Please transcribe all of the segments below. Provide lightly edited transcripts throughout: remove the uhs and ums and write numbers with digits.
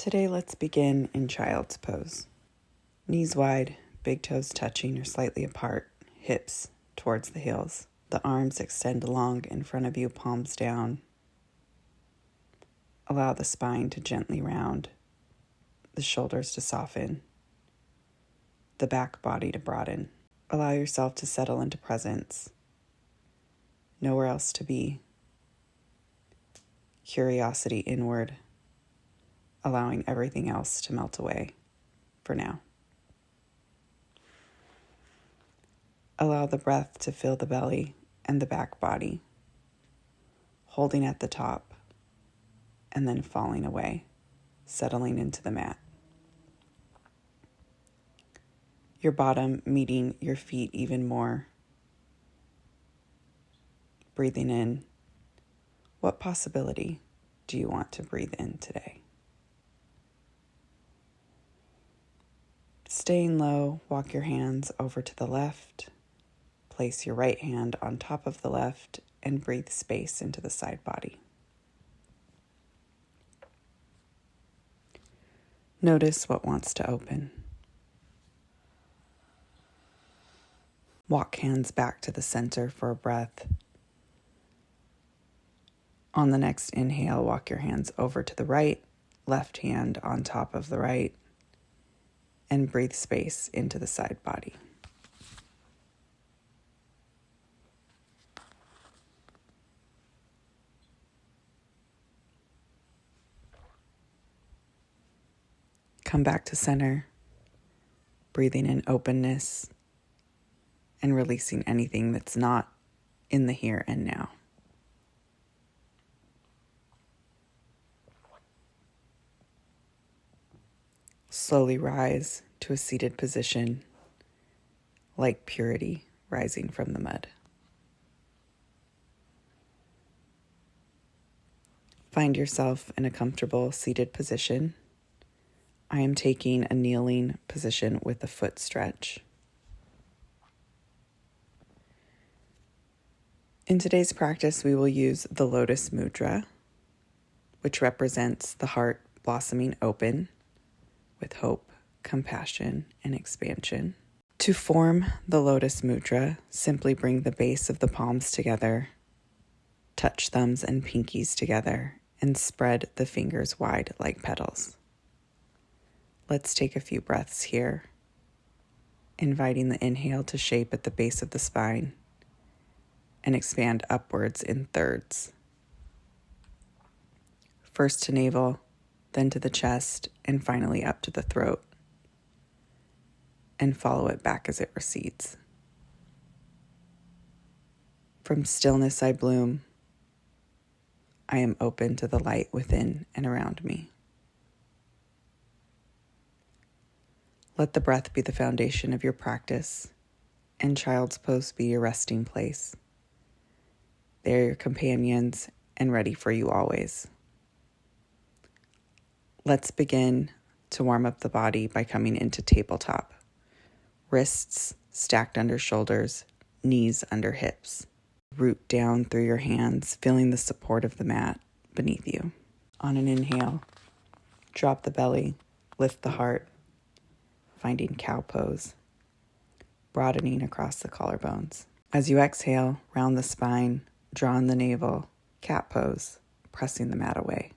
Today, let's begin in child's pose. Knees wide, big toes touching or slightly apart, hips towards the heels. The arms extend long in front of you, palms down. Allow the spine to gently round, the shoulders to soften, the back body to broaden. Allow yourself to settle into presence. Nowhere else to be. Curiosity inward, allowing everything else to melt away for now. Allow the breath to fill the belly and the back body, holding at the top and then falling away, settling into the mat. Your bottom meeting your feet even more. Breathing in. What possibility do you want to breathe in today? Staying low, walk your hands over to the left. Place your right hand on top of the left and breathe space into the side body. Notice what wants to open. Walk hands back to the center for a breath. On the next inhale, walk your hands over to the right, left hand on top of the right, and breathe space into the side body. Come back to center, breathing in openness and releasing anything that's not in the here and now. Slowly rise to a seated position, like purity rising from the mud. Find yourself in a comfortable seated position. I am taking a kneeling position with a foot stretch. In today's practice, we will use the Lotus Mudra, which represents the heart blossoming open with hope, compassion, and expansion. To form the Lotus Mudra, simply bring the base of the palms together, touch thumbs and pinkies together, and spread the fingers wide like petals. Let's take a few breaths here, inviting the inhale to shape at the base of the spine and expand upwards in thirds. First to navel, then to the chest, and finally up to the throat. And follow it back as it recedes. From stillness I bloom. I am open to the light within and around me. Let the breath be the foundation of your practice, and child's pose be your resting place. They are your companions and ready for you always. Let's begin to warm up the body by coming into tabletop. Wrists stacked under shoulders, knees under hips. Root down through your hands, feeling the support of the mat beneath you. On an inhale, drop the belly, lift the heart, finding cow pose, broadening across the collarbones. As you exhale, round the spine, draw in the navel, cat pose, pressing the mat away.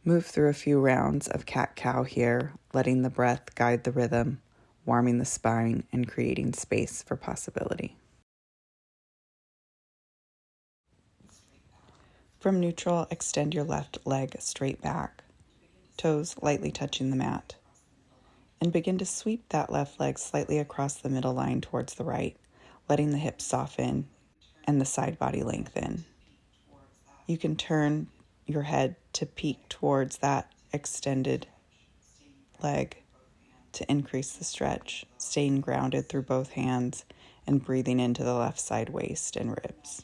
Move through a few rounds of cat-cow here, letting the breath guide the rhythm, warming the spine and creating space for possibility. From neutral, extend your left leg straight back, toes lightly touching the mat, and begin to sweep that left leg slightly across the middle line towards the right, letting the hips soften and the side body lengthen. You can turn your head to peek towards that extended leg to increase the stretch, staying grounded through both hands and breathing into the left side waist and ribs.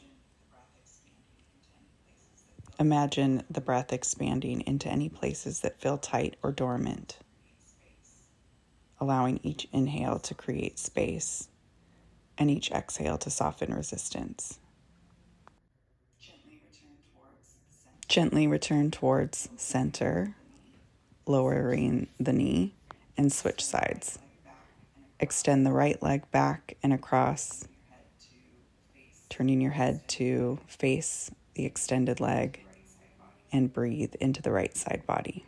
Imagine the breath expanding into any places that feel tight or dormant, allowing each inhale to create space and each exhale to soften resistance. Gently return towards center, lowering the knee, and switch sides. Extend the right leg back and across, turning your head to face the extended leg, and breathe into the right side body.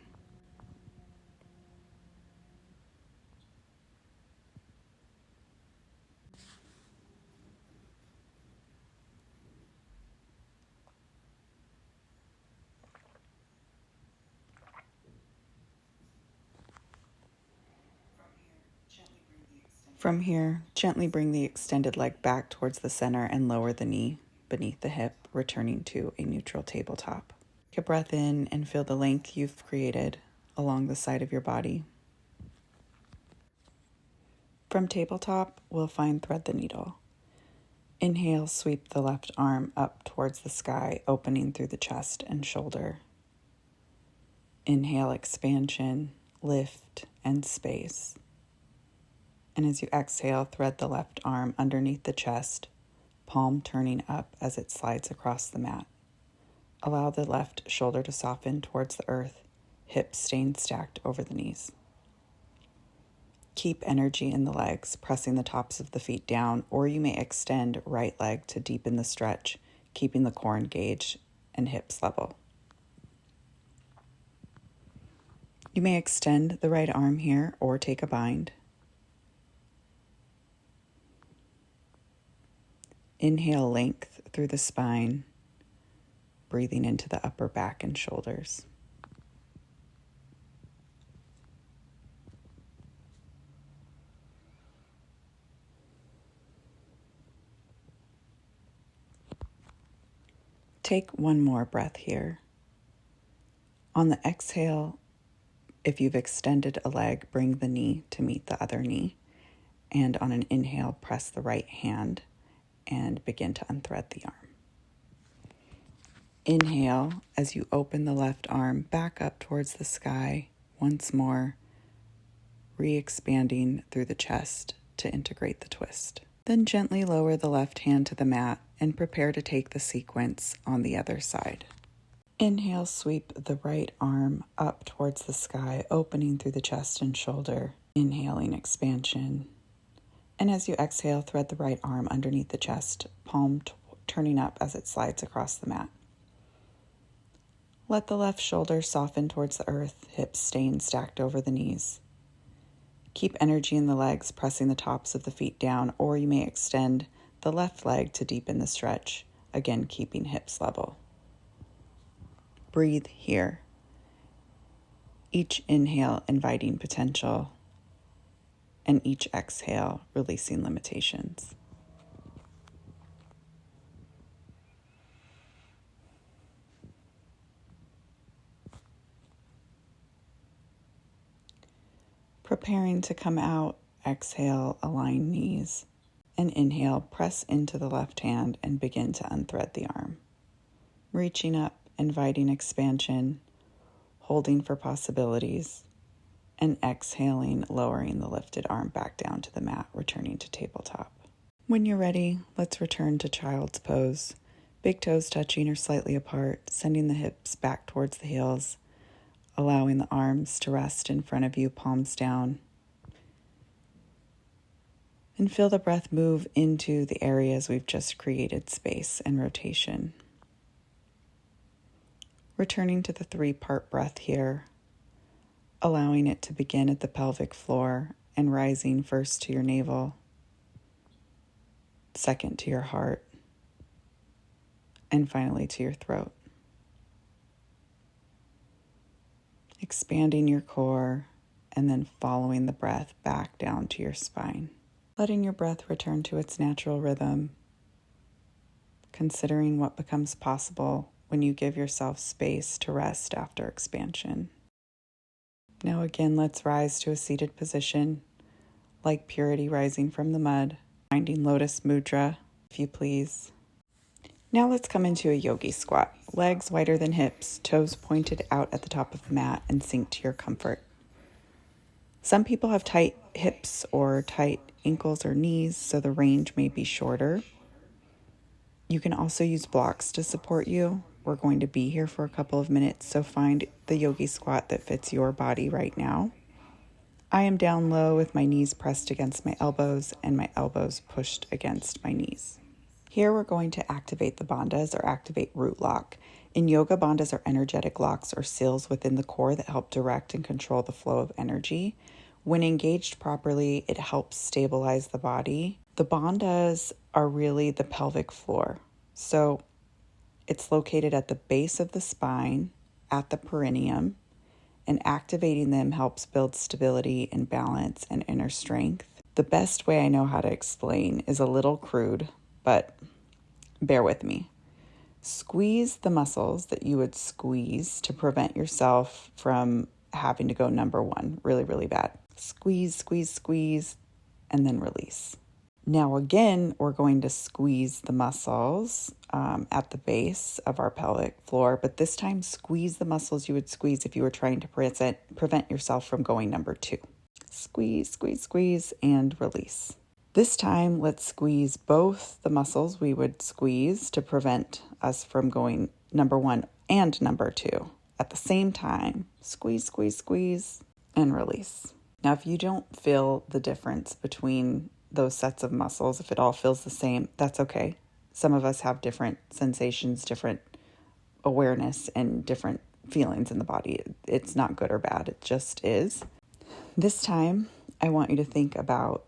From here, gently bring the extended leg back towards the center and lower the knee beneath the hip, returning to a neutral tabletop. Take a breath in and feel the length you've created along the side of your body. From tabletop, we'll find thread the needle. Inhale, sweep the left arm up towards the sky, opening through the chest and shoulder. Inhale, expansion, lift, and space. And as you exhale, thread the left arm underneath the chest, palm turning up as it slides across the mat. Allow the left shoulder to soften towards the earth, hips staying stacked over the knees. Keep energy in the legs, pressing the tops of the feet down, or you may extend right leg to deepen the stretch, keeping the core engaged and hips level. You may extend the right arm here or take a bind. Inhale, length through the spine, breathing into the upper back and shoulders. Take one more breath here. On the exhale, if you've extended a leg, bring the knee to meet the other knee. And on an inhale, press the right hand and begin to unthread the arm. Inhale as you open the left arm back up towards the sky once more, re-expanding through the chest to integrate the twist. Then gently lower the left hand to the mat and prepare to take the sequence on the other side. Inhale, sweep the right arm up towards the sky, opening through the chest and shoulder, inhaling expansion. And as you exhale, thread the right arm underneath the chest, palm turning up as it slides across the mat. Let the left shoulder soften towards the earth, hips staying stacked over the knees. Keep energy in the legs, pressing the tops of the feet down, or you may extend the left leg to deepen the stretch, again keeping hips level. Breathe here. Each inhale inviting potential, and each exhale releasing limitations. Preparing to come out, exhale, align knees, and inhale, press into the left hand and begin to unthread the arm. Reaching up, inviting expansion, holding for possibilities, and exhaling, lowering the lifted arm back down to the mat, returning to tabletop. When you're ready, let's return to child's pose. Big toes touching or slightly apart, sending the hips back towards the heels, allowing the arms to rest in front of you, palms down. And feel the breath move into the areas we've just created space and rotation. Returning to the 3-part breath here, allowing it to begin at the pelvic floor and rising first to your navel, second to your heart, and finally to your throat. Expanding your core and then following the breath back down to your spine. Letting your breath return to its natural rhythm, considering what becomes possible when you give yourself space to rest after expansion. Now again, let's rise to a seated position, like purity rising from the mud, finding lotus mudra, if you please. Now let's come into a yogi squat. Legs wider than hips, toes pointed out at the top of the mat, and sink to your comfort. Some people have tight hips or tight ankles or knees, so the range may be shorter. You can also use blocks to support you. We're going to be here for a couple of minutes, so find the yogi squat that fits your body right now. I am down low with my knees pressed against my elbows and my elbows pushed against my knees. Here we're going to activate the bandhas or activate root lock. In yoga, bandhas are energetic locks or seals within the core that help direct and control the flow of energy. When engaged properly, it helps stabilize the body. The bandhas are really the pelvic floor. So it's located at the base of the spine, at the perineum, and activating them helps build stability and balance and inner strength. The best way I know how to explain is a little crude, but bear with me. Squeeze the muscles that you would squeeze to prevent yourself from having to go number one really, really bad. Squeeze, squeeze, squeeze, and then release. Now again, we're going to squeeze the muscles at the base of our pelvic floor, but this time squeeze the muscles you would squeeze if you were trying to prevent yourself from going number two. Squeeze, squeeze, squeeze, and release. This time, let's squeeze both the muscles we would squeeze to prevent us from going number one and number two. At the same time, squeeze, squeeze, squeeze, and release. Now, if you don't feel the difference between those sets of muscles, if it all feels the same, that's okay. Some of us have different sensations, different awareness, and different feelings in the body. It's not good or bad, it just is. This time, I want you to think about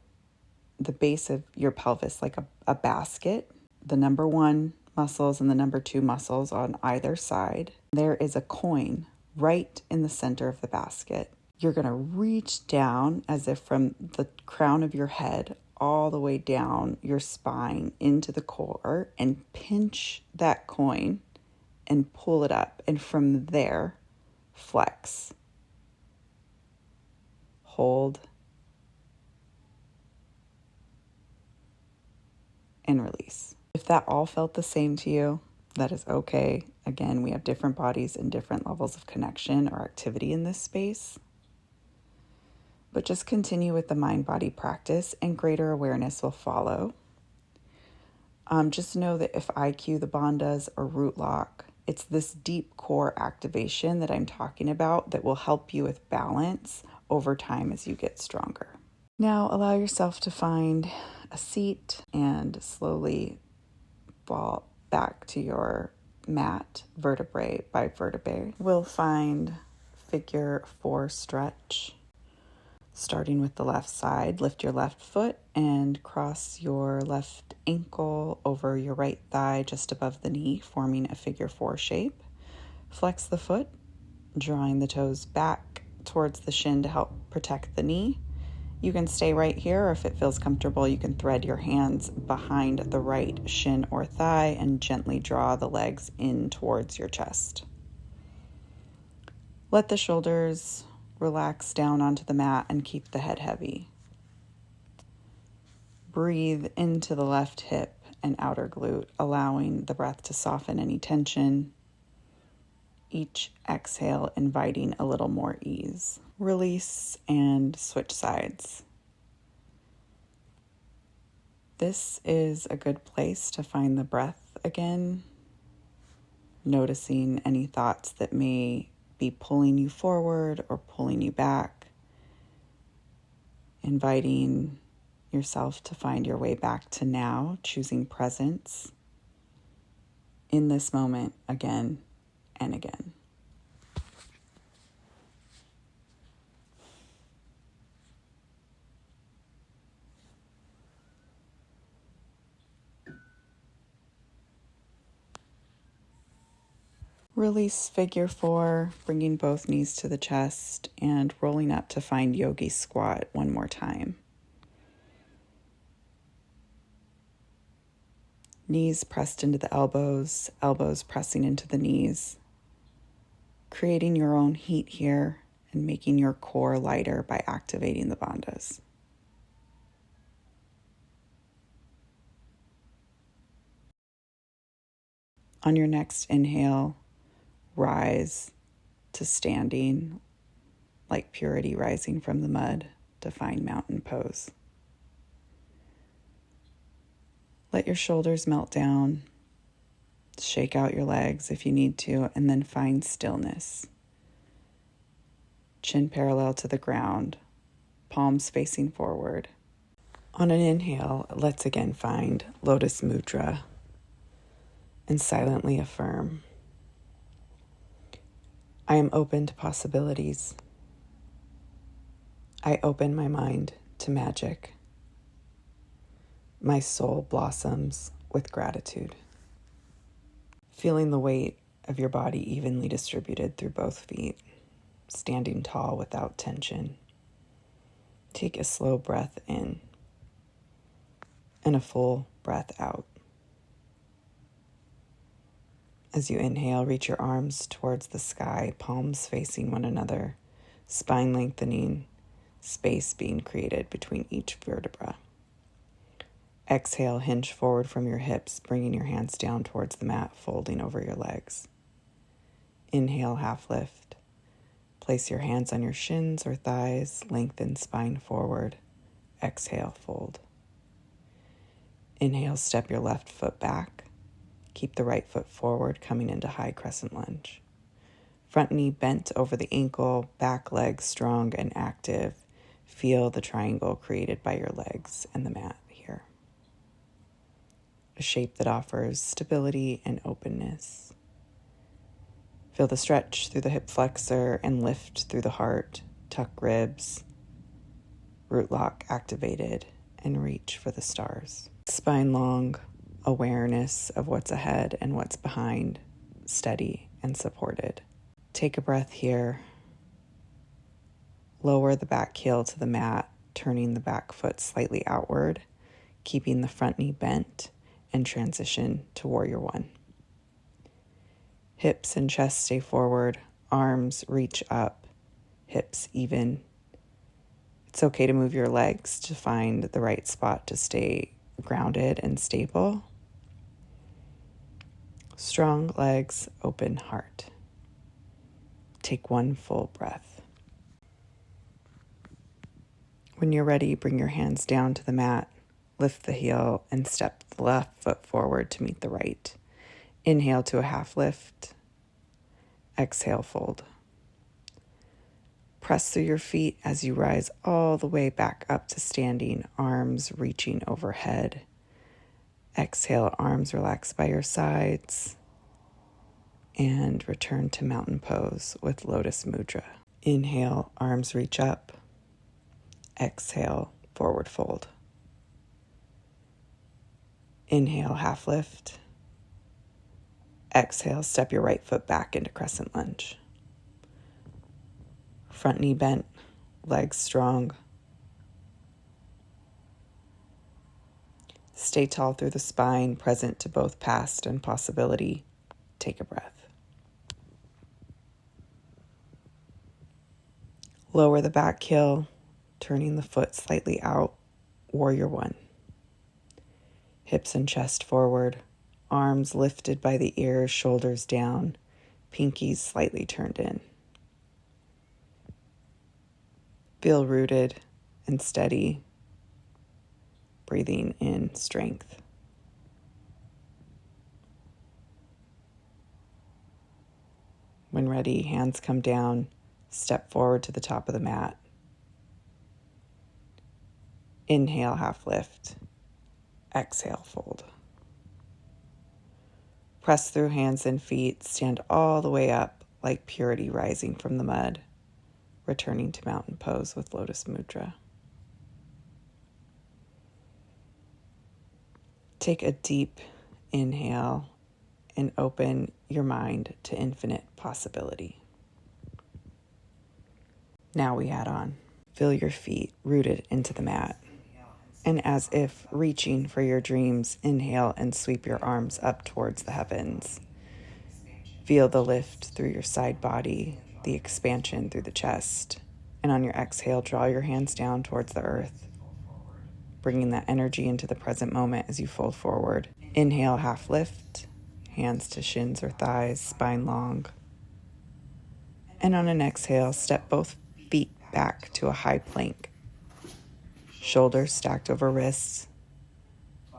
the base of your pelvis like a basket, the number one muscles and the number two muscles on either side. There is a coin right in the center of the basket. You're going to reach down as if from the crown of your head all the way down your spine into the core and pinch that coin and pull it up. And from there, flex. Hold. And release. If that all felt the same to you, that is okay. Again, we have different bodies and different levels of connection or activity in this space. But just continue with the mind-body practice and greater awareness will follow. Just know that if I cue the bandhas or root lock, it's this deep core activation that I'm talking about that will help you with balance over time as you get stronger. Now allow yourself to find a seat and slowly fall back to your mat, vertebrae by vertebrae. We'll find figure 4 stretch. Starting with the left side, lift your left foot and cross your left ankle over your right thigh just above the knee, forming a figure 4 shape. Flex the foot, drawing the toes back towards the shin to help protect the knee. You can stay right here, or if it feels comfortable, you can thread your hands behind the right shin or thigh and gently draw the legs in towards your chest. Let the shoulders relax down onto the mat and keep the head heavy. Breathe into the left hip and outer glute, allowing the breath to soften any tension. Each exhale inviting a little more ease. Release and switch sides. This is a good place to find the breath again, noticing any thoughts that may be pulling you forward or pulling you back, inviting yourself to find your way back to now, choosing presence in this moment again and again. Release figure 4, bringing both knees to the chest and rolling up to find yogi squat one more time. Knees pressed into the elbows, elbows pressing into the knees. Creating your own heat here and making your core lighter by activating the bandhas. On your next inhale, rise to standing, like purity rising from the mud to find mountain pose. Let your shoulders melt down. Shake out your legs if you need to, and then find stillness. Chin parallel to the ground, palms facing forward. On an inhale, let's again find Lotus Mudra and silently affirm, I am open to possibilities. I open my mind to magic. My soul blossoms with gratitude. Feeling the weight of your body evenly distributed through both feet, standing tall without tension. Take a slow breath in and a full breath out. As you inhale, reach your arms towards the sky, palms facing one another, spine lengthening, space being created between each vertebra. Exhale, hinge forward from your hips, bringing your hands down towards the mat, folding over your legs. Inhale, half lift. Place your hands on your shins or thighs, lengthen spine forward. Exhale, fold. Inhale, step your left foot back. Keep the right foot forward, coming into high crescent lunge. Front knee bent over the ankle, back leg strong and active. Feel the triangle created by your legs and the mat here. A shape that offers stability and openness. Feel the stretch through the hip flexor and lift through the heart. Tuck ribs, root lock activated, and reach for the stars. Spine long, awareness of what's ahead and what's behind, steady and supported. Take a breath here. Lower the back heel to the mat, turning the back foot slightly outward, keeping the front knee bent, and transition to Warrior One. Hips and chest stay forward, arms reach up, hips even. It's okay to move your legs to find the right spot to stay grounded and stable. Strong legs, open heart. Take one full breath. When you're ready, bring your hands down to the mat, lift the heel, and step the left foot forward to meet the right. Inhale to a half lift. Exhale, fold. Press through your feet as you rise all the way back up to standing, arms reaching overhead. Exhale, arms relax by your sides. And return to mountain pose with Lotus Mudra. Inhale, arms reach up. Exhale, forward fold. Inhale, half lift. Exhale, step your right foot back into crescent lunge. Front knee bent, legs strong. Stay tall through the spine, present to both past and possibility. Take a breath. Lower the back heel, turning the foot slightly out. Warrior One. Hips and chest forward, arms lifted by the ears, shoulders down, pinkies slightly turned in. Feel rooted and steady, breathing in strength. When ready, hands come down, step forward to the top of the mat. Inhale, half lift. Exhale, fold. Press through hands and feet, stand all the way up like purity rising from the mud, returning to mountain pose with Lotus Mudra. Take a deep inhale and open your mind to infinite possibility. Now we add on. Feel your feet rooted into the mat. And as if reaching for your dreams, inhale and sweep your arms up towards the heavens. Feel the lift through your side body, the expansion through the chest. And on your exhale, draw your hands down towards the earth, bringing that energy into the present moment as you fold forward. Inhale, half lift, hands to shins or thighs, spine long. And on an exhale, step both feet back to a high plank. Shoulders stacked over wrists,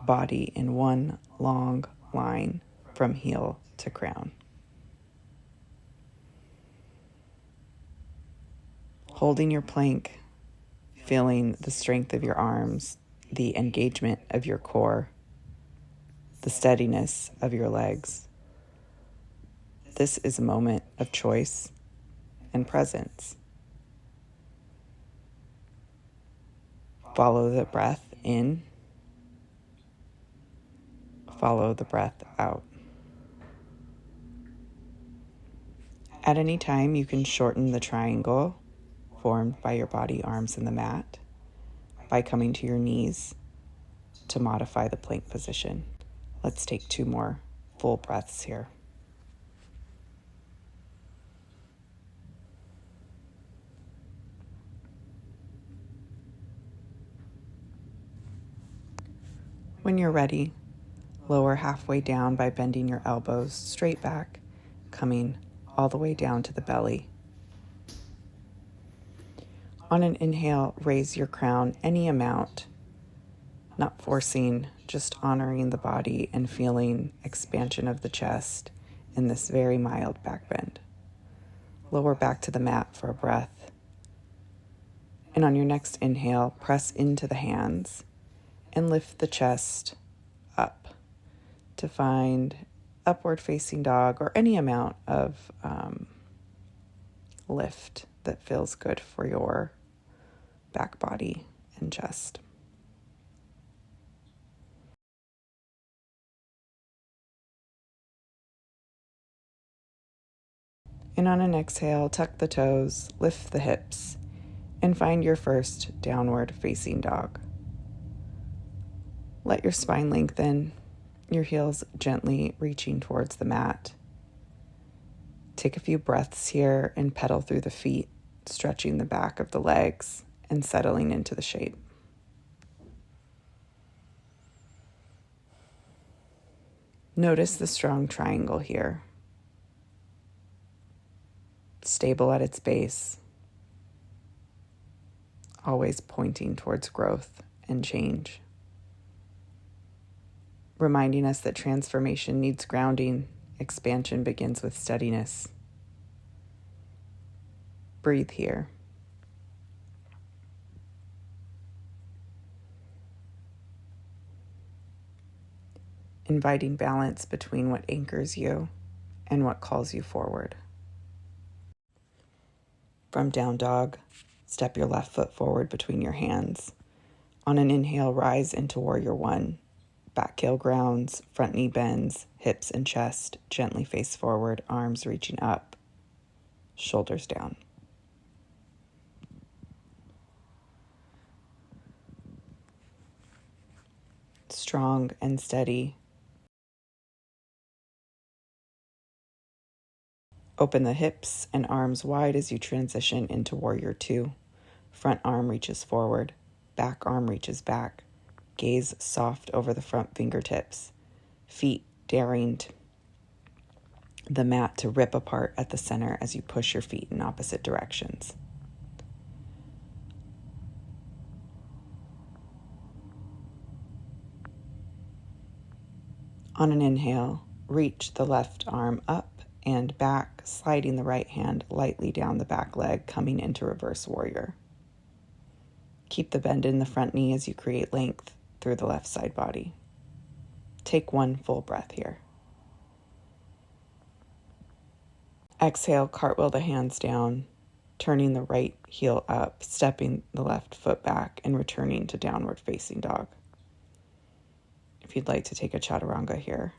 body in one long line, from heel to crown. Holding your plank, feeling the strength of your arms, the engagement of your core, the steadiness of your legs. This is a moment of choice and presence. Follow the breath in, follow the breath out. At any time, you can shorten the triangle formed by your body, arms, and the mat by coming to your knees to modify the plank position. Let's take 2 more full breaths here. When you're ready, lower halfway down by bending your elbows straight back, coming all the way down to the belly. On an inhale, raise your crown any amount, not forcing, just honoring the body and feeling expansion of the chest in this very mild back bend. Lower back to the mat for a breath. And on your next inhale, press into the hands and lift the chest up to find upward facing dog or any amount of lift that feels good for your back body and chest. And on an exhale, tuck the toes, lift the hips, and find your first downward facing dog. Let your spine lengthen, your heels gently reaching towards the mat. Take a few breaths here and pedal through the feet, stretching the back of the legs and settling into the shape. Notice the strong triangle here, stable at its base, always pointing towards growth and change, reminding us that transformation needs grounding, expansion begins with steadiness. Breathe here. Inviting balance between what anchors you and what calls you forward. From down dog, step your left foot forward between your hands. On an inhale, rise into warrior 1. Back heel grounds, front knee bends, hips and chest gently face forward, arms reaching up, shoulders down. Strong and steady. Open the hips and arms wide as you transition into warrior 2. Front arm reaches forward, back arm reaches back. Gaze soft over the front fingertips. Feet daring the mat to rip apart at the center as you push your feet in opposite directions. On an inhale, reach the left arm up and back, sliding the right hand lightly down the back leg, coming into reverse warrior. Keep the bend in the front knee as you create length through the left side body. Take 1 full breath here. Exhale, cartwheel the hands down, turning the right heel up, stepping the left foot back, and returning to downward facing dog. If you'd like to take a chaturanga here,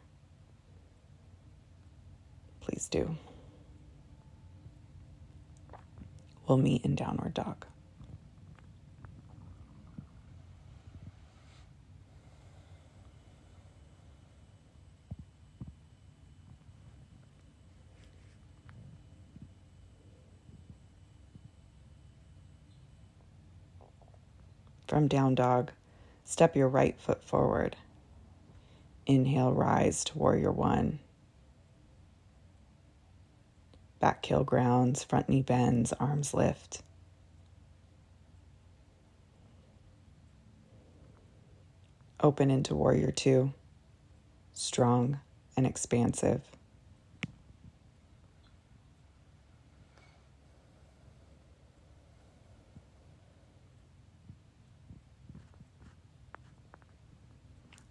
please do. We'll meet in downward dog. From down dog, step your right foot forward. Inhale, rise to warrior 1. Back heel grounds, front knee bends, arms lift. Open into warrior 2. Strong and expansive.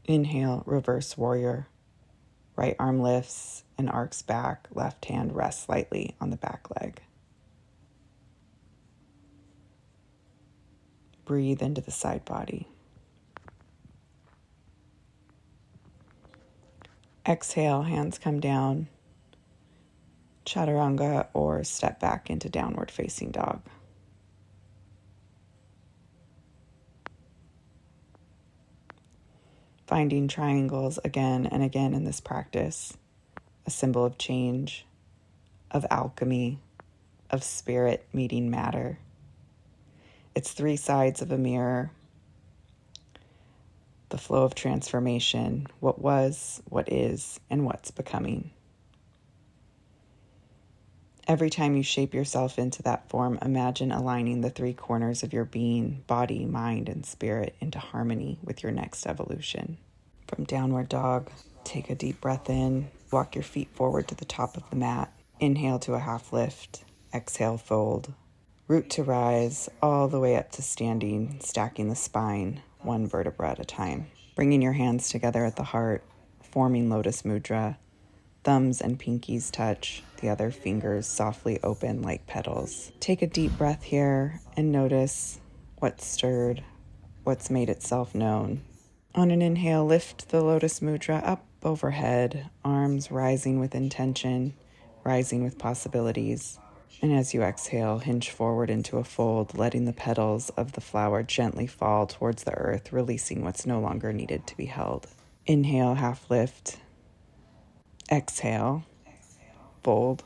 Inhale, reverse warrior. Right arm lifts and arcs back. Left hand rests lightly on the back leg. Breathe into the side body. Exhale, hands come down. Chaturanga or step back into downward facing dog. Finding triangles again and again in this practice, a symbol of change, of alchemy, of spirit meeting matter. It's three sides of a mirror. The flow of transformation, what was, what is, and what's becoming. Every time you shape yourself into that form, imagine aligning the three corners of your being, body, mind, and spirit into harmony with your next evolution. From downward dog, take a deep breath in, walk your feet forward to the top of the mat. Inhale to a half lift, exhale, fold. Root to rise, all the way up to standing, stacking the spine, one vertebra at a time. Bringing your hands together at the heart, forming lotus mudra. Thumbs and pinkies touch, the other fingers softly open like petals. Take a deep breath here and notice what's stirred, what's made itself known. On an inhale, lift the lotus mudra up overhead, arms rising with intention, rising with possibilities. And as you exhale, hinge forward into a fold, letting the petals of the flower gently fall towards the earth, releasing what's no longer needed to be held. Inhale, half lift. Exhale, fold.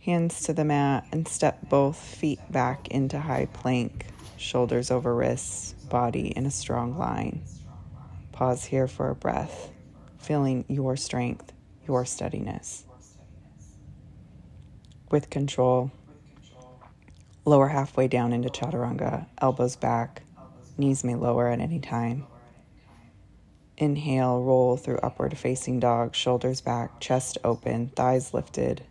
Hands to the mat and step both feet back into high plank, shoulders over wrists, body in a strong line. Pause here for a breath, feeling your strength, your steadiness. With control, lower halfway down into chaturanga, elbows back, knees may lower at any time. Inhale, roll through upward facing dog, shoulders back, chest open, thighs lifted.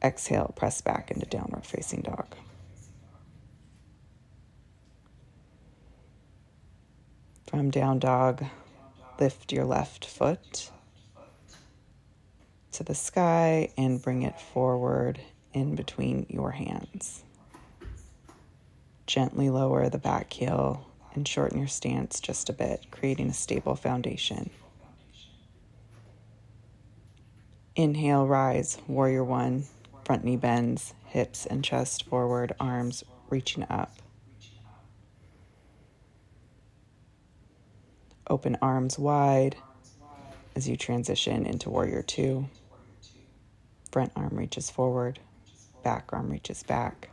Exhale, press back into downward facing dog. From down dog, lift your left foot to the sky and bring it forward in between your hands. Gently lower the back heel and shorten your stance just a bit, creating a stable foundation. Inhale, rise, warrior one, front knee bends, hips and chest forward, arms reaching up. Open arms wide as you transition into warrior two. Front arm reaches forward, back arm reaches back.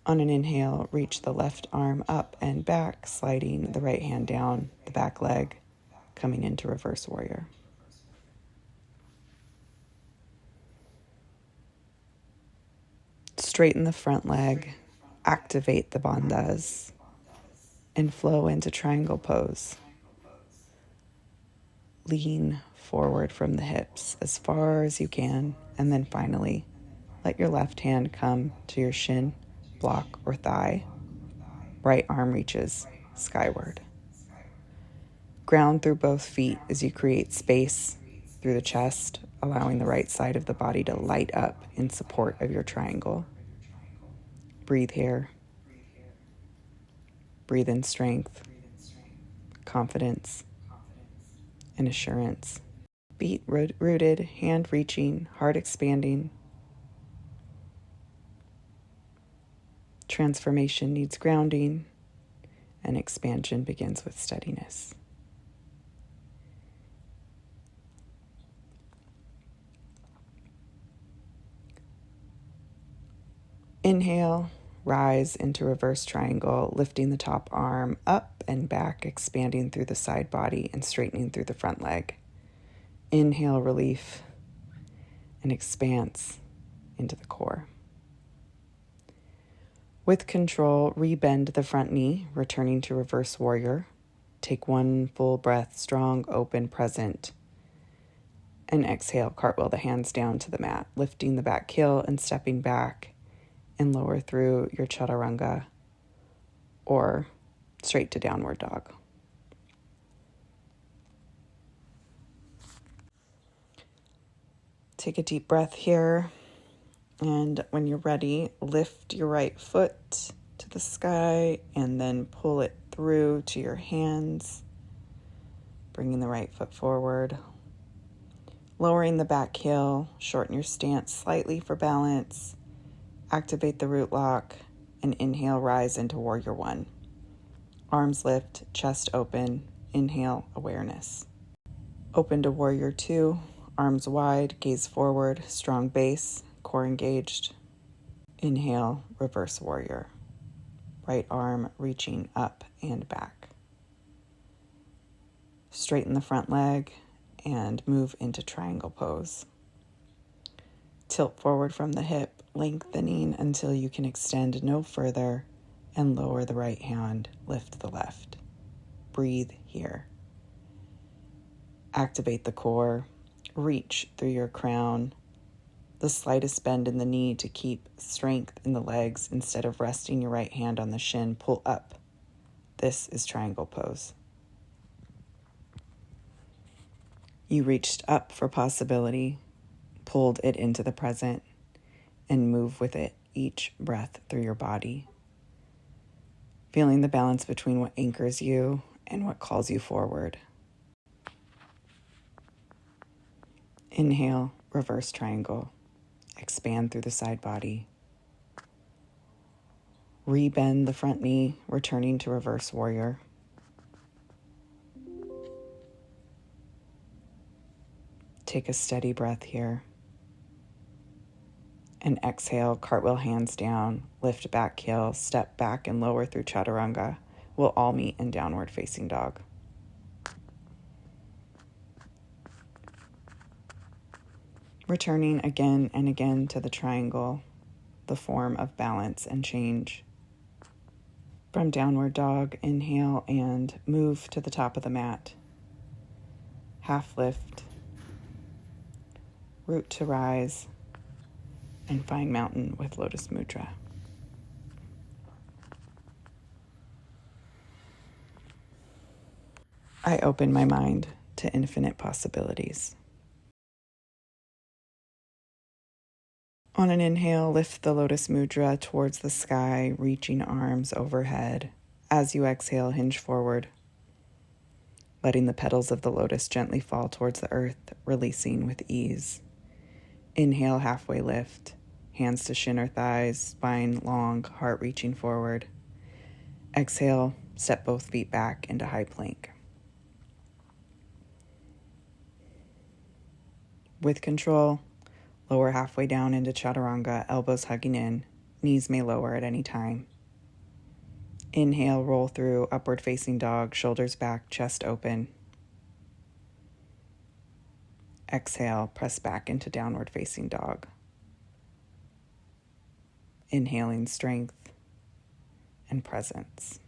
On an inhale, reach the left arm up and back, sliding the right hand down the back leg, coming into reverse warrior. Straighten the front leg, activate the bandhas, and flow into triangle pose. Lean forward from the hips as far as you can, and then finally, let your left hand come to your shin, block, or thigh. Right arm reaches skyward. Ground through both feet as you create space through the chest, allowing the right side of the body to light up in support of your triangle. Breathe here. Breathe in strength, confidence, and assurance. Feet rooted, hand reaching, heart expanding. Transformation needs grounding, and expansion begins with steadiness. Inhale, rise into reverse triangle, lifting the top arm up and back, expanding through the side body and straightening through the front leg. Inhale, relief and expanse into the core. With control, rebend the front knee, returning to reverse warrior. Take one full breath, strong, open, present. And exhale, cartwheel the hands down to the mat, lifting the back heel and stepping back and lower through your chaturanga or straight to downward dog. Take a deep breath here. And when you're ready, lift your right foot to the sky and then pull it through to your hands, bringing the right foot forward. Lowering the back heel, shorten your stance slightly for balance. Activate the root lock and inhale, rise into warrior one. Arms lift, chest open, inhale, awareness. Open to warrior two, arms wide, gaze forward, strong base, core engaged. Inhale, reverse warrior. Right arm reaching up and back. Straighten the front leg and move into triangle pose. Tilt forward from the hip, lengthening until you can extend no further and lower the right hand, lift the left. Breathe here. Activate the core, reach through your crown, the slightest bend in the knee to keep strength in the legs. Instead of resting your right hand on the shin, pull up. This is triangle pose. You reached up for possibility, pulled it into the present, and move with it each breath through your body. Feeling the balance between what anchors you and what calls you forward. Inhale, reverse triangle. Expand through the side body. Rebend the front knee, returning to reverse warrior. Take a steady breath here. And exhale, cartwheel hands down, lift back heel, step back and lower through chaturanga. We'll all meet in downward facing dog. Returning again and again to the triangle, the form of balance and change. From downward dog, inhale and move to the top of the mat. Half lift, root to rise, and find mountain with lotus mudra. I open my mind to infinite possibilities. On an inhale, lift the lotus mudra towards the sky, reaching arms overhead. As you exhale, hinge forward, letting the petals of the lotus gently fall towards the earth, releasing with ease. Inhale, halfway lift, hands to shin or thighs, spine long, heart reaching forward. Exhale, step both feet back into high plank. With control, lower halfway down into chaturanga, elbows hugging in, knees may lower at any time. Inhale, roll through upward facing dog, shoulders back, chest open. Exhale, press back into downward facing dog. Inhaling strength and presence.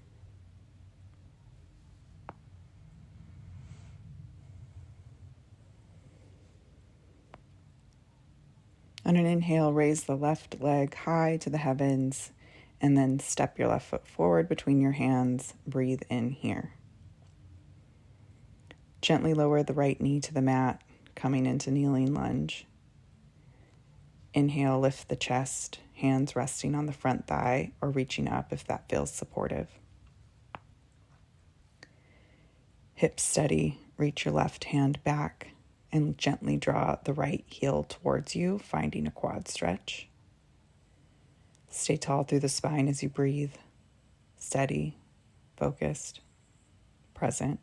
On an inhale, raise the left leg high to the heavens, and then step your left foot forward between your hands. Breathe in here. Gently lower the right knee to the mat, coming into kneeling lunge. Inhale, lift the chest, hands resting on the front thigh or reaching up if that feels supportive. Hips steady, reach your left hand back and gently draw the right heel towards you, finding a quad stretch. Stay tall through the spine as you breathe, steady, focused, present.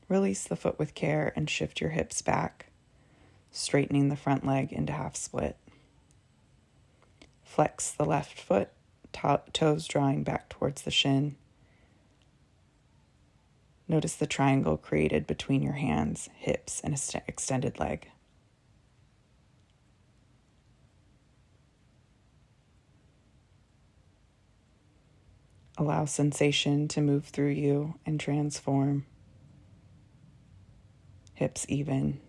Release the foot with care and shift your hips back, straightening the front leg into half split. Flex the left foot, toes drawing back towards the shin. Notice the triangle created between your hands, hips, and extended leg. Allow sensation to move through you and transform. Hips even.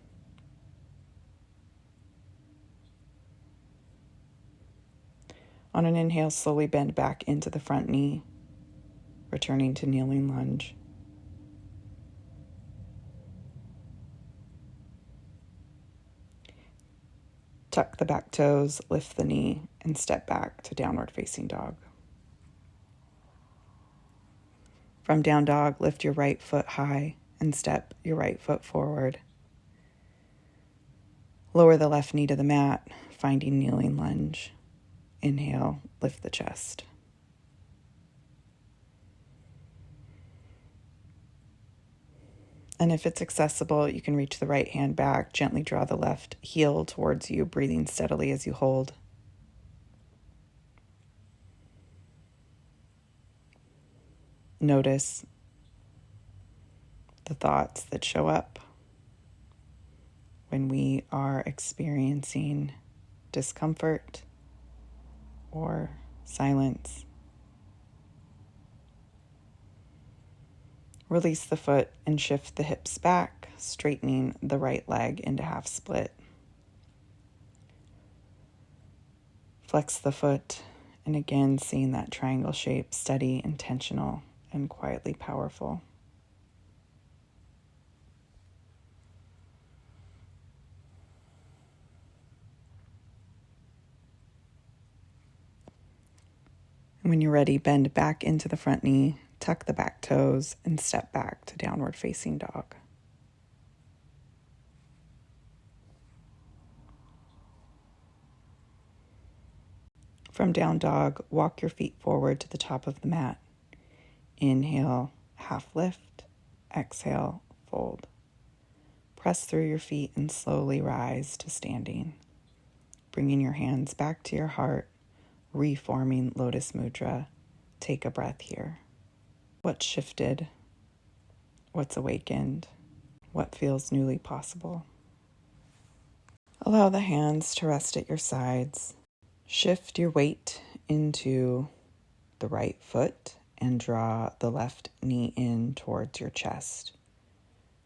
On an inhale, slowly bend back into the front knee, returning to kneeling lunge. Tuck the back toes, lift the knee, and step back to downward facing dog. From down dog, lift your right foot high and step your right foot forward. Lower the left knee to the mat, finding kneeling lunge. Inhale, lift the chest. And if it's accessible, you can reach the right hand back, gently draw the left heel towards you, breathing steadily as you hold. Notice the thoughts that show up when we are experiencing discomfort or silence. Release the foot and shift the hips back, straightening the right leg into half split. Flex the foot, and again, seeing that triangle shape, steady, intentional, and quietly powerful. And when you're ready, bend back into the front knee, tuck the back toes, and step back to downward facing dog. From down dog, walk your feet forward to the top of the mat. Inhale, half lift. Exhale, fold. Press through your feet and slowly rise to standing. Bringing your hands back to your heart, reforming Lotus Mudra. Take a breath here. What's shifted? What's awakened? What feels newly possible? Allow the hands to rest at your sides. Shift your weight into the right foot and draw the left knee in towards your chest.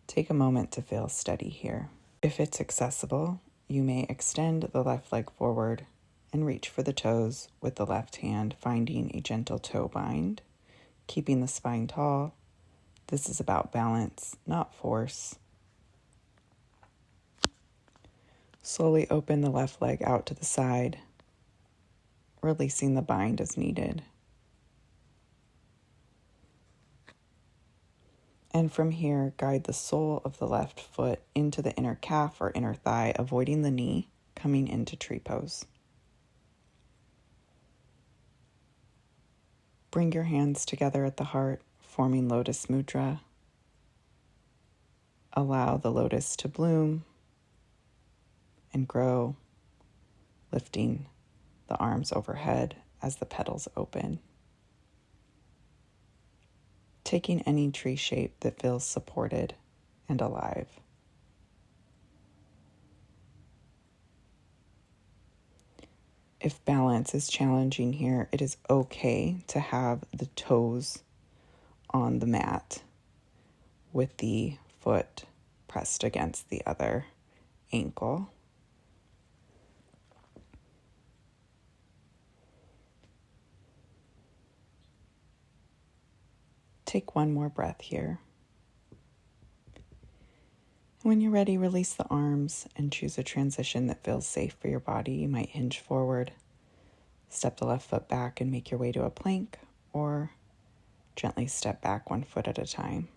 Take a moment to feel steady here. If it's accessible, you may extend the left leg forward and reach for the toes with the left hand, finding a gentle toe bind, keeping the spine tall. This is about balance, not force. Slowly open the left leg out to the side, releasing the bind as needed. And from here, guide the sole of the left foot into the inner calf or inner thigh, avoiding the knee, coming into tree pose. Bring your hands together at the heart, forming Lotus Mudra. Allow the lotus to bloom and grow, lifting the arms overhead as the petals open. Taking any tree shape that feels supported and alive. If balance is challenging here, it is okay to have the toes on the mat with the foot pressed against the other ankle. Take one more breath here. When you're ready, release the arms and choose a transition that feels safe for your body. You might hinge forward, step the left foot back and make your way to a plank, or gently step back one foot at a time.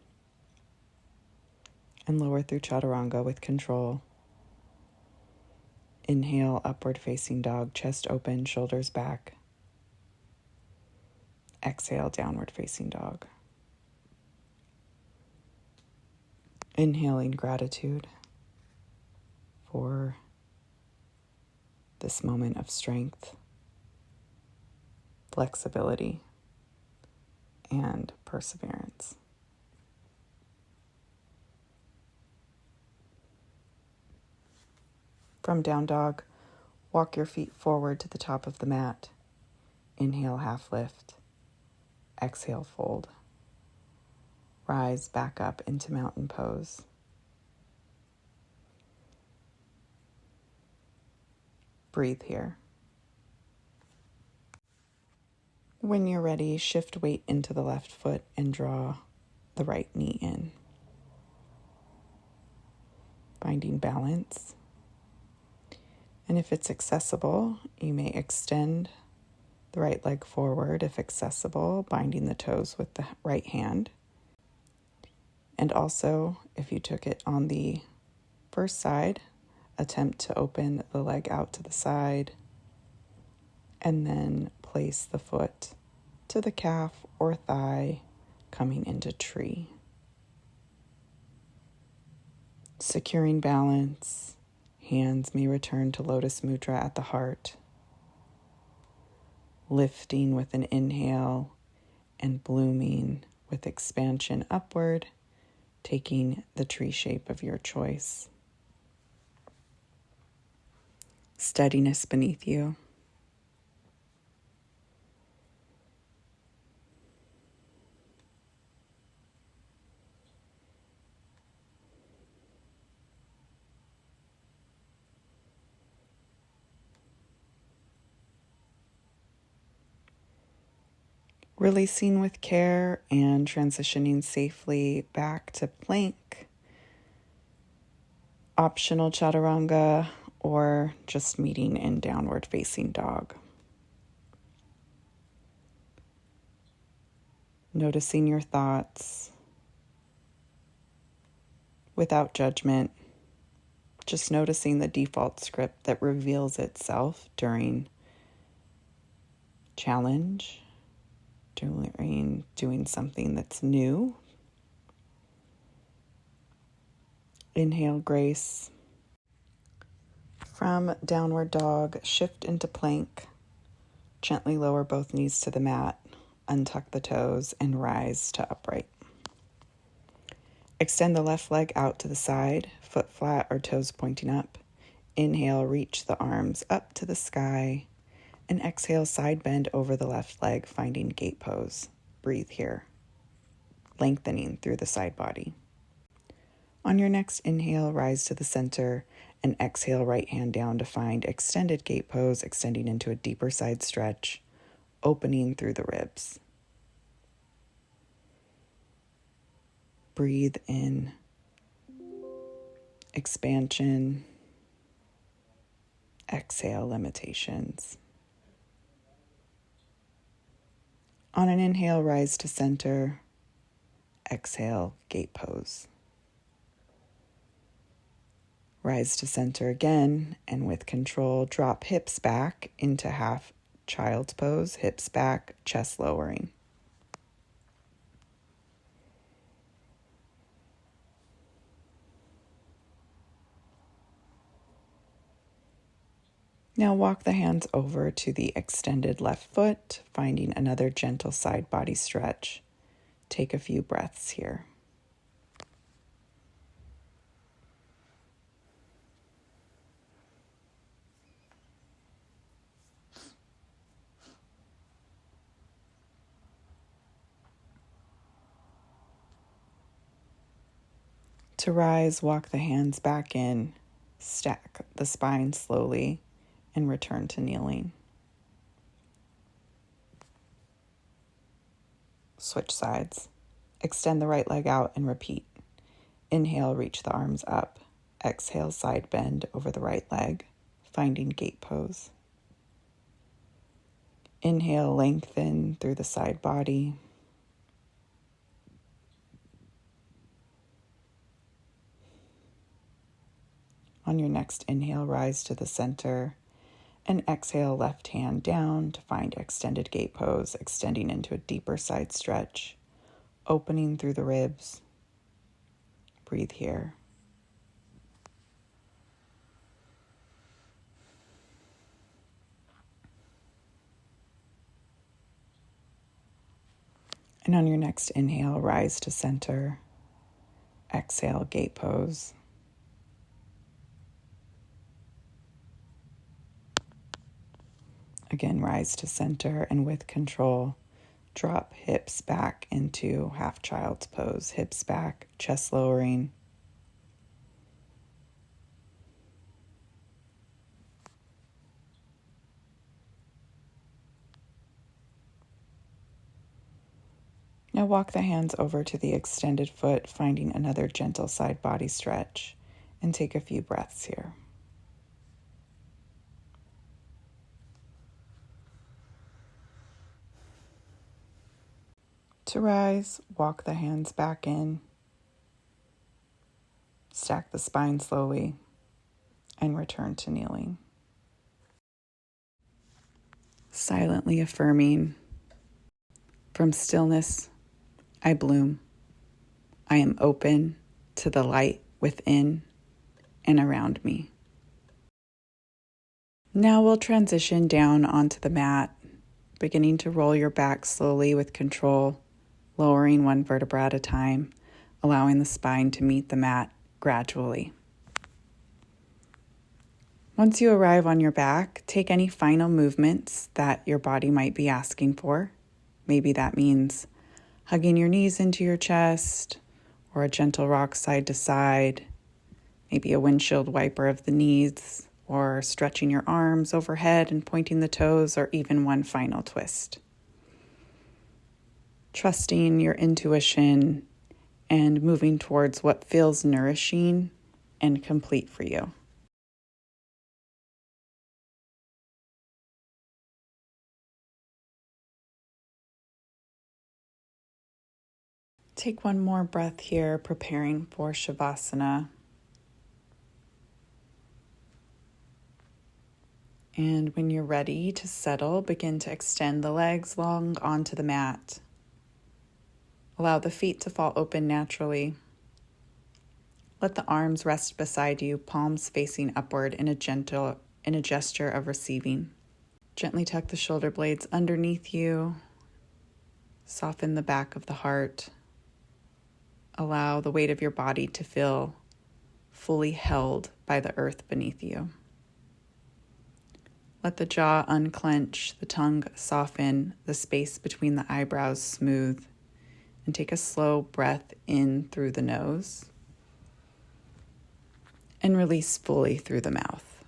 And lower through chaturanga with control. Inhale, upward facing dog, chest open, shoulders back. Exhale, downward facing dog. Inhaling gratitude for this moment of strength, flexibility, and perseverance. From down dog, walk your feet forward to the top of the mat. Inhale, half lift. Exhale, fold. Rise back up into mountain pose. Breathe here. When you're ready, shift weight into the left foot and draw the right knee in. Finding balance. And if it's accessible, you may extend the right leg forward if accessible, binding the toes with the right hand. And also, if you took it on the first side, attempt to open the leg out to the side and then place the foot to the calf or thigh, coming into tree. Securing balance, hands may return to Lotus Mudra at the heart. Lifting with an inhale and blooming with expansion upward, taking the tree shape of your choice. Steadiness beneath you. Releasing with care and transitioning safely back to plank, optional chaturanga, or just meeting in downward facing dog. Noticing your thoughts without judgment, just noticing the default script that reveals itself during challenge, during doing something that's new. Inhale, grace. From downward dog, shift into plank. Gently lower both knees to the mat, untuck the toes, and rise to upright. Extend the left leg out to the side, foot flat or toes pointing up. Inhale, reach the arms up to the sky. And exhale, side bend over the left leg, finding gate pose. Breathe here, lengthening through the side body. On your next inhale, rise to the center and exhale, right hand down to find extended gate pose, extending into a deeper side stretch, opening through the ribs. Breathe in, expansion. Exhale, limitations. On an inhale, rise to center. Exhale, gate pose. Rise to center again, and with control, drop hips back into half child's pose, hips back, chest lowering. Now walk the hands over to the extended left foot, finding another gentle side body stretch. Take a few breaths here. To rise, walk the hands back in, stack the spine slowly, and return to kneeling. Switch sides. Extend the right leg out and repeat. Inhale, reach the arms up. Exhale, side bend over the right leg, finding gate pose. Inhale, lengthen through the side body. On your next inhale, rise to the center and exhale, left hand down to find extended gate pose, extending into a deeper side stretch, opening through the ribs. Breathe here. And on your next inhale, rise to center. Exhale, gate pose. Again, rise to center, and with control, Drop hips back into half child's pose, hips back, chest lowering. Now walk the hands over to the extended foot, finding another gentle side body stretch, and take a few breaths here. To rise, walk the hands back in, stack the spine slowly, and return to kneeling. Silently affirming, from stillness, I bloom. I am open to the light within and around me. Now we'll transition down onto the mat, beginning to roll your back slowly with control, lowering one vertebra at a time, allowing the spine to meet the mat gradually. Once you arrive on your back, take any final movements that your body might be asking for. Maybe that means hugging your knees into your chest, or a gentle rock side to side, maybe a windshield wiper of the knees, or stretching your arms overhead and pointing the toes, or even one final twist. Trusting your intuition and moving towards what feels nourishing and complete for you. Take one more breath here, preparing for Shavasana. And when you're ready to settle, begin to extend the legs long onto the mat. Allow the feet to fall open naturally. Let the arms rest beside you, palms facing upward in a gesture of receiving. Gently tuck the shoulder blades underneath you. Soften the back of the heart. Allow the weight of your body to feel fully held by the earth beneath you. Let the jaw unclench, the tongue soften, the space between the eyebrows smooth, and take a slow breath in through the nose and release fully through the mouth.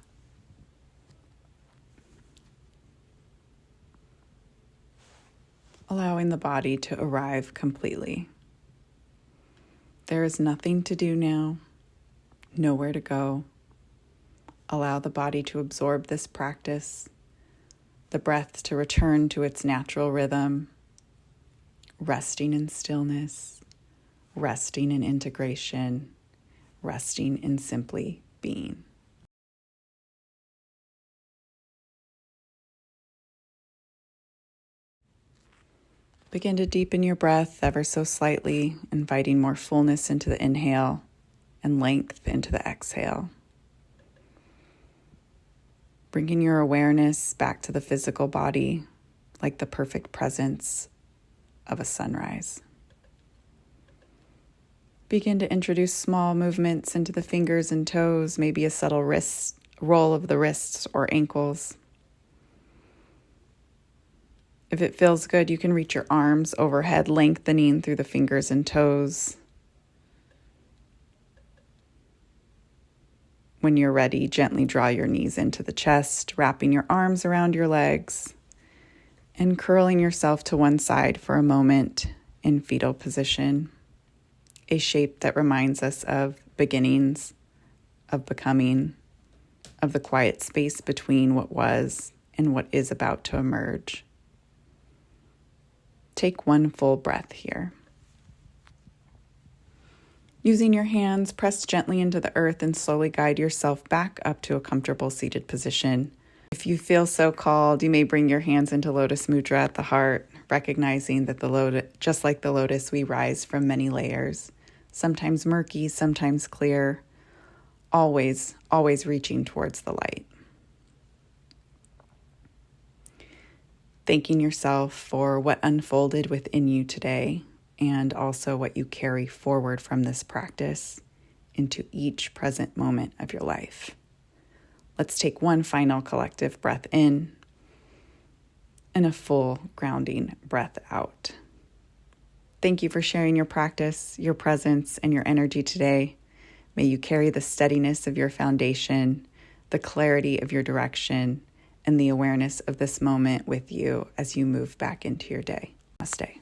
Allowing the body to arrive completely. There is nothing to do now, nowhere to go. Allow the body to absorb this practice, the breath to return to its natural rhythm, resting in stillness, resting in integration, resting in simply being. Begin to deepen your breath ever so slightly, inviting more fullness into the inhale and length into the exhale. Bringing your awareness back to the physical body, like the perfect presence of a sunrise. Begin to introduce small movements into the fingers and toes, maybe a subtle roll of the wrists or ankles. If it feels good, you can reach your arms overhead, lengthening through the fingers and toes. When you're ready, gently draw your knees into the chest, wrapping your arms around your legs, and curling yourself to one side for a moment in fetal position, a shape that reminds us of beginnings, of becoming, of the quiet space between what was and what is about to emerge. Take one full breath here. Using your hands, press gently into the earth and slowly guide yourself back up to a comfortable seated position. If you feel so called, you may bring your hands into Lotus Mudra at the heart, recognizing that just like the lotus, we rise from many layers, sometimes murky, sometimes clear, always reaching towards the light. Thanking yourself for what unfolded within you today and also what you carry forward from this practice into each present moment of your life. Let's take one final collective breath in and a full grounding breath out. Thank you for sharing your practice, your presence, and your energy today. May you carry the steadiness of your foundation, the clarity of your direction, and the awareness of this moment with you as you move back into your day. Namaste.